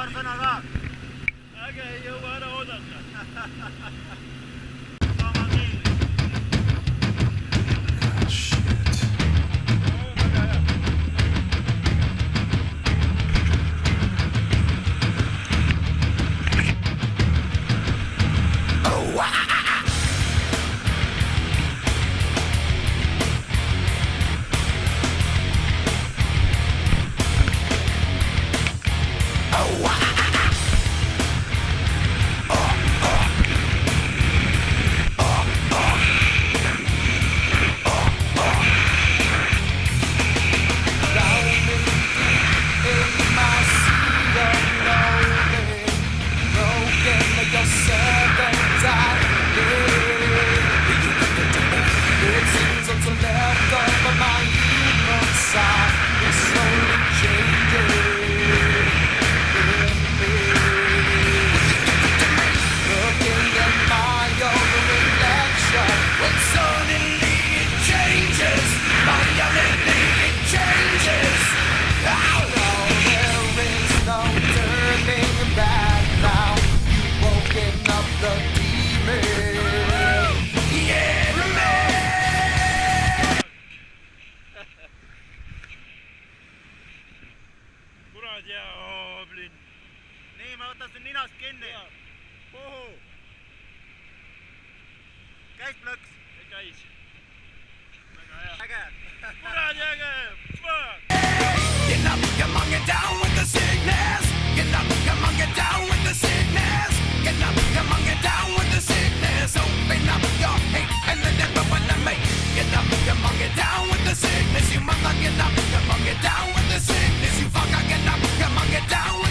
varsana aga. Äge ei jõua ära oodata. Kurat jää, blind. Nii, ma võtan sun ninast kinni. Kuhu? Käis plõks? Käis. Väga hea. Äge. Kurat äge. Get up, come on, get down with the sickness. Get up, come on, get down with the sickness. Get up, come on, get down with the sickness. Open up your hate and let everyone make. Get up, come on, get down with the sickness. You mother, get up, come on, get down with the sickness. You fucker, get up, come on, get down with